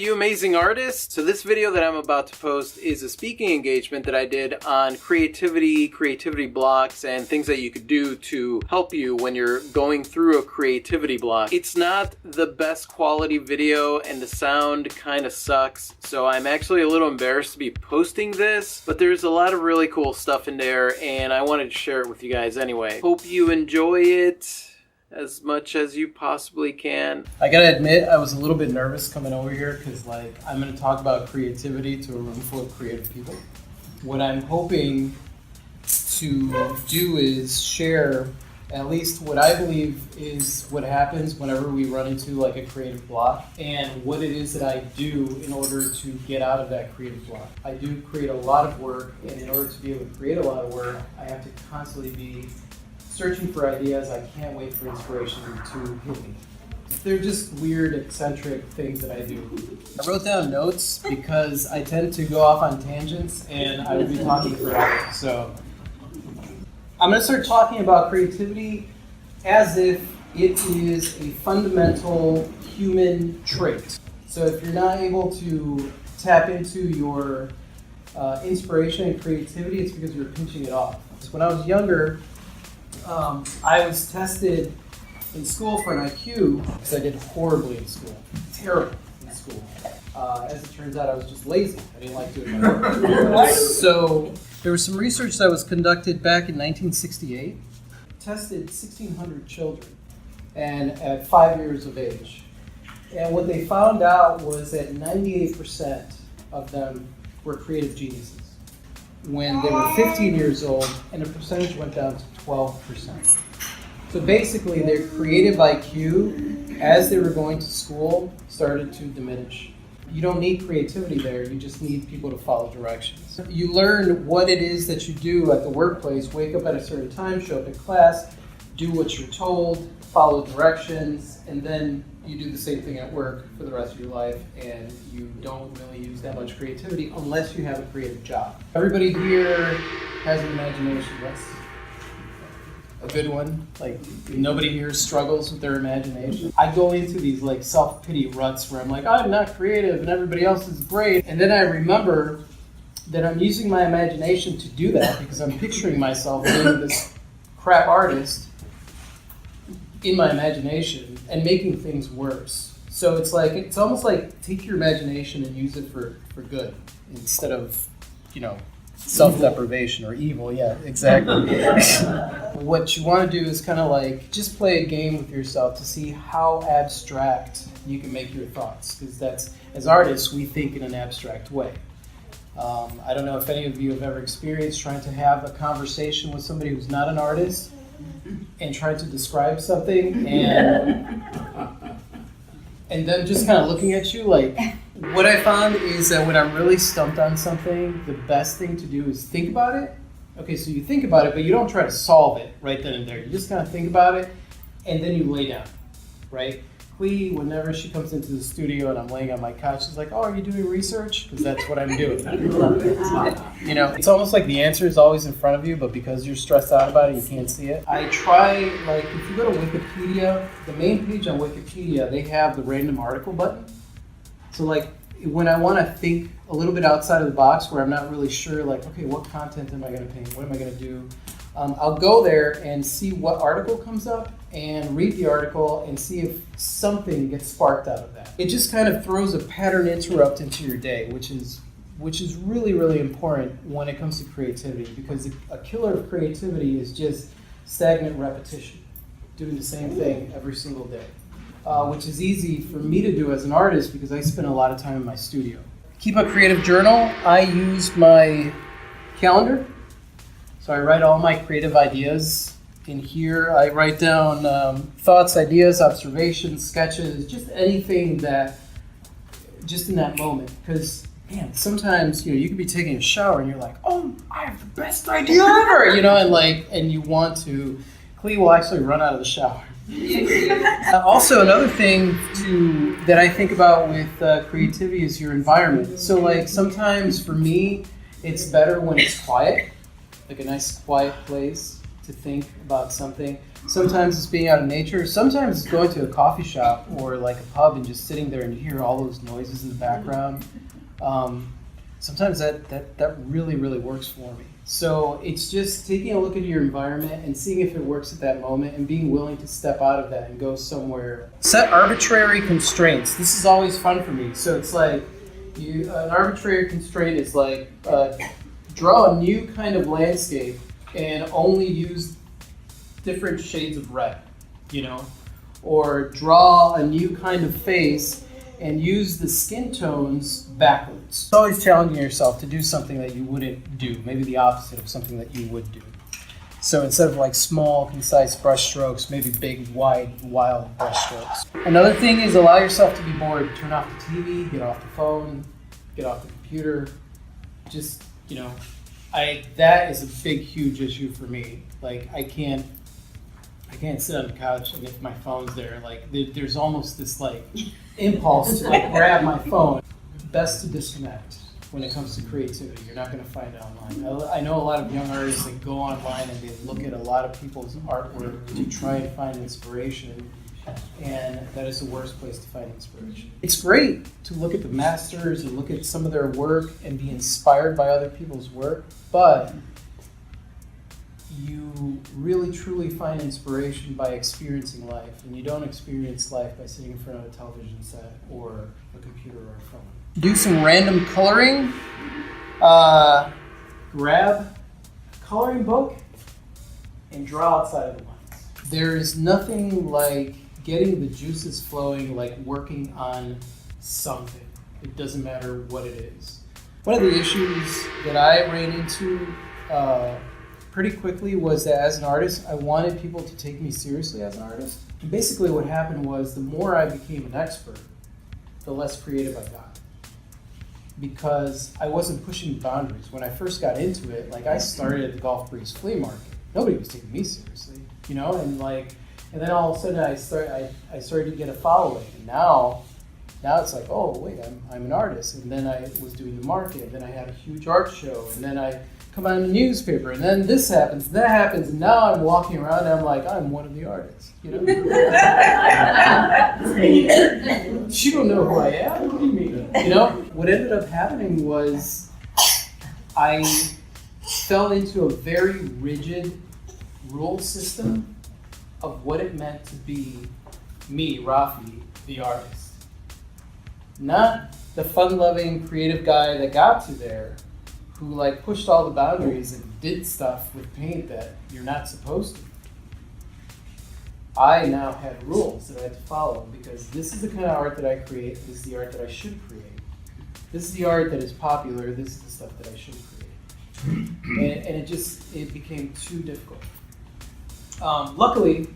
you amazing artists. So this video that I'm about to post is a speaking engagement that I did on creativity blocks, and things that you could do to help you when you're going through a creativity block. It's not the best quality video and the sound kind of sucks, so I'm actually a little embarrassed to be posting this, but there's a lot of really cool stuff in there and I wanted to share it with you guys anyway. Hope you enjoy it as much as you possibly can. I gotta admit, I was a little bit nervous coming over here because I'm gonna talk about creativity to a room full of creative people. What I'm hoping to do is share at least what I believe is what happens whenever we run into a creative block, and what it is that I do in order to get out of that creative block. I do create a lot of work, and in order to be able to create a lot of work, I have to constantly be searching for ideas. I can't wait for inspiration to hit me. They're just weird, eccentric things that I do. I wrote down notes because I tend to go off on tangents and I will be talking forever. So I'm going to start talking about creativity as if it is a fundamental human trait. So if you're not able to tap into your inspiration and creativity, it's because you're pinching it off. When I was younger, I was tested in school for an IQ because I did horribly in school, terrible in school. As it turns out, I was just lazy. I didn't like doing my work. So there was some research that was conducted back in 1968, tested 1,600 children and at 5 years of age. And what they found out was that 98% of them were creative geniuses when they were 15 years old, and the percentage went down to 12%. So basically, their creative IQ, as they were going to school, started to diminish. You don't need creativity there, you just need people to follow directions. You learn what it is that you do at the workplace, wake up at a certain time, show up in class, do what you're told, follow directions, and then you do the same thing at work for the rest of your life, and you don't really use that much creativity unless you have a creative job. Everybody here has an imagination, yes? A good one. Nobody here struggles with their imagination. I go into these self-pity ruts where I'm like, I'm not creative and everybody else is great. And then I remember that I'm using my imagination to do that because I'm picturing myself being this crap artist in my imagination and making things worse. So it's almost like take your imagination and use it for good instead of, self-deprivation or evil. Yeah, exactly. What you want to do is kind of just play a game with yourself to see how abstract you can make your thoughts, because as artists, we think in an abstract way. I don't know if any of you have ever experienced trying to have a conversation with somebody who's not an artist and trying to describe something and them just kind of looking at you what I found is that when I'm really stumped on something, the best thing to do is think about it. Okay, so you think about it, but you don't try to solve it right then and there. You just kind of think about it, and then you lay down, right? Clee, whenever she comes into the studio and I'm laying on my couch, she's like, are you doing research? Because that's what I'm doing. It's almost like the answer is always in front of you, but because you're stressed out about it, you can't see it. I try, if you go to Wikipedia, the main page on Wikipedia, they have the random article button. So when I want to think a little bit outside of the box where I'm not really sure, okay, what content am I going to paint? What am I going to do? I'll go there and see what article comes up and read the article and see if something gets sparked out of that. It just kind of throws a pattern interrupt into your day, which is really, really important when it comes to creativity, because a killer of creativity is just stagnant repetition, doing the same thing every single day. Which is easy for me to do as an artist because I spend a lot of time in my studio. Keep a creative journal. I use my calendar. So I write all my creative ideas in here. I write down thoughts, ideas, observations, sketches, just anything that, just in that moment. Because, man, sometimes, you could be taking a shower and you're like, oh, I have the best idea ever, and you want to. Clee will actually run out of the shower. Also, another thing that I think about with creativity is your environment. So sometimes for me, it's better when it's quiet, like a nice quiet place to think about something. Sometimes it's being out in nature. Sometimes it's going to a coffee shop or like a pub and just sitting there and you hear all those noises in the background. Sometimes that really, really works for me. So it's just taking a look at your environment and seeing if it works at that moment and being willing to step out of that and go somewhere. Set arbitrary constraints. This is always fun for me. So it's like an arbitrary constraint is like draw a new kind of landscape and only use different shades of red, or draw a new kind of face and use the skin tones backwards. It's always challenging yourself to do something that you wouldn't do, maybe the opposite of something that you would do. So instead of like small, concise brush strokes, maybe big, wide, wild brush strokes. Another thing is allow yourself to be bored. Turn off the TV, get off the phone, get off the computer. Just, that is a big, huge issue for me. Like I can't sit on the couch and if my phone's there, like there's almost this like impulse to like grab my phone. Best to disconnect when it comes to creativity. You're not going to find it online. I know a lot of young artists that go online and they look at a lot of people's artwork to try and find inspiration, and that is the worst place to find inspiration. It's great to look at the masters and look at some of their work and be inspired by other people's work, but you really truly find inspiration by experiencing life, and you don't experience life by sitting in front of a television set or a computer or a phone. Do some random coloring. Grab a coloring book and draw outside of the lines. There's nothing like getting the juices flowing, like working on something. It doesn't matter what it is. One of the issues that I ran into pretty quickly was that as an artist, I wanted people to take me seriously as an artist. And basically what happened was the more I became an expert, the less creative I got. Because I wasn't pushing boundaries. When I first got into it, like I started at the Golf Breeze flea market. Nobody was taking me seriously, and then all of a sudden I started to get a following. And now it's like, oh wait, I'm an artist. And then I was doing the market, and then I had a huge art show, and then I come out in the newspaper, and then this happens, that happens, and now I'm walking around and I'm like, I'm one of the artists, You don't know who I am? What do you mean? What ended up happening was I fell into a very rigid rule system of what it meant to be me, Rafi, the artist. Not the fun-loving, creative guy that got to there, who pushed all the boundaries and did stuff with paint that you're not supposed to. I now had rules that I had to follow because this is the kind of art that I create, this is the art that I should create. This is the art that is popular, this is the stuff that I should create. And it became too difficult. Luckily,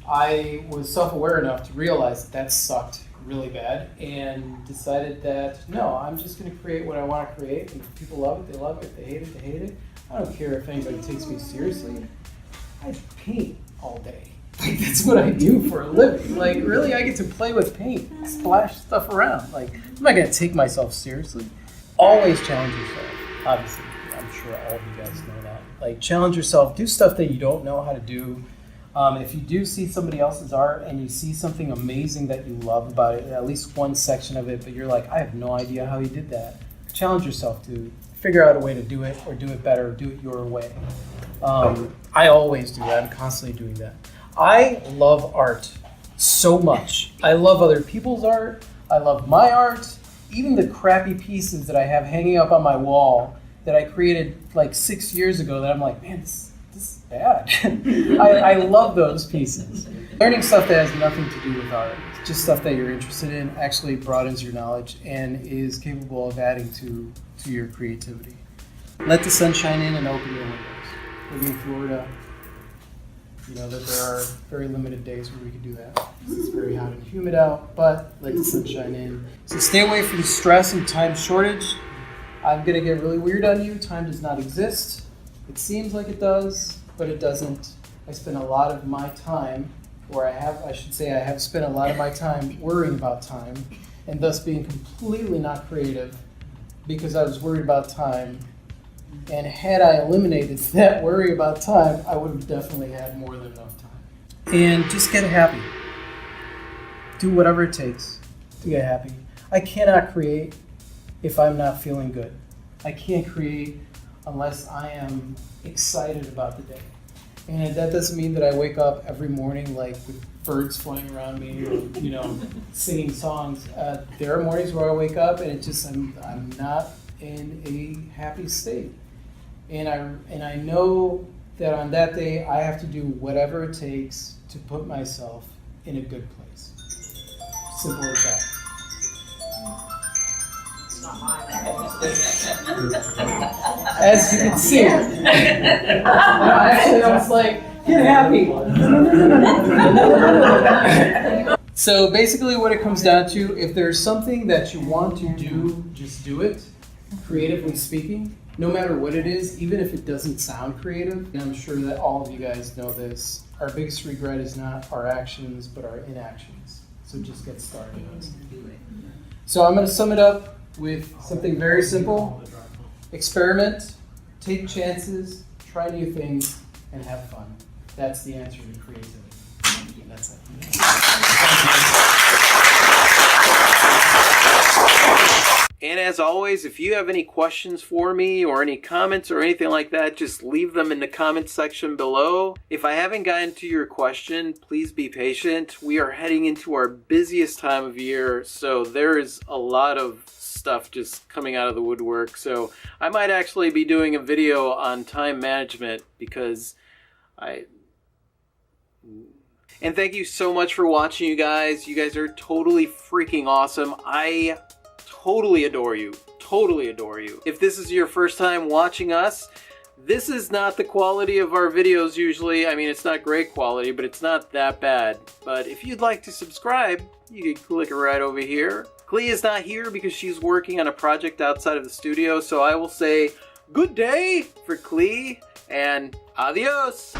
I was self-aware enough to realize that sucked really bad and decided that, no, I'm just going to create what I want to create, and if people love it, they love it. If they hate it, they hate it. I don't care if anybody takes me seriously. I paint all day. That's what I do for a living. Really, I get to play with paint, splash stuff around. I'm not going to take myself seriously. Always challenge yourself. Obviously, I'm sure all of you guys know that. Challenge yourself. Do stuff that you don't know how to do. If you do see somebody else's art and you see something amazing that you love about it, at least one section of it, but you're like, I have no idea how he did that. Challenge yourself to figure out a way to do it, or do it better, or do it your way. I always do that. I'm constantly doing that. I love art so much. I love other people's art. I love my art. Even the crappy pieces that I have hanging up on my wall that I created 6 years ago that I'm like, man, this is bad. I love those pieces. Learning stuff that has nothing to do with art, just stuff that you're interested in, actually broadens your knowledge and is capable of adding to your creativity. Let the sun shine in and open your windows. Living in Florida, you know that there are very limited days where we can do that. It's very hot and humid out, but let the sun shine in. So stay away from stress and time shortage. I'm going to get really weird on you. Time does not exist. It seems like it does, but it doesn't. I spend a lot of my time, I have spent a lot of my time worrying about time, and thus being completely not creative because I was worried about time. And had I eliminated that worry about time, I would have definitely had more than enough time. and just get happy. Do whatever it takes to get happy. I cannot create if I'm not feeling good. I can't create unless I am excited about the day. And that doesn't mean that I wake up every morning like with birds flying around me or, singing songs. There are mornings where I wake up and I'm not in a happy state. And I know that on that day I have to do whatever it takes to put myself in a good place. Simple as that. As you can see, actually I was like, get happy. So basically what it comes down to, if there's something that you want to do, just do it, creatively speaking, no matter what it is, even if it doesn't sound creative. And I'm sure that all of you guys know this. Our biggest regret is not our actions, but our inactions. So just get started. So I'm going to sum it up with something very simple. Experiment, take chances, try new things, and have fun. That's the answer to creativity. And that's it. And as always, if you have any questions for me or any comments or anything like that, just leave them in the comment section below. If I haven't gotten to your question, please be patient. We are heading into our busiest time of year, so there is a lot of stuff just coming out of the woodwork. So I might actually be doing a video on time management because And thank you so much for watching, you guys. You guys are totally freaking awesome. I totally adore you. Totally adore you. If this is your first time watching us, this is not the quality of our videos usually. I mean, it's not great quality, but it's not that bad. But if you'd like to subscribe, you can click it right over here. Clea is not here because she's working on a project outside of the studio, so I will say good day for Clea and adios.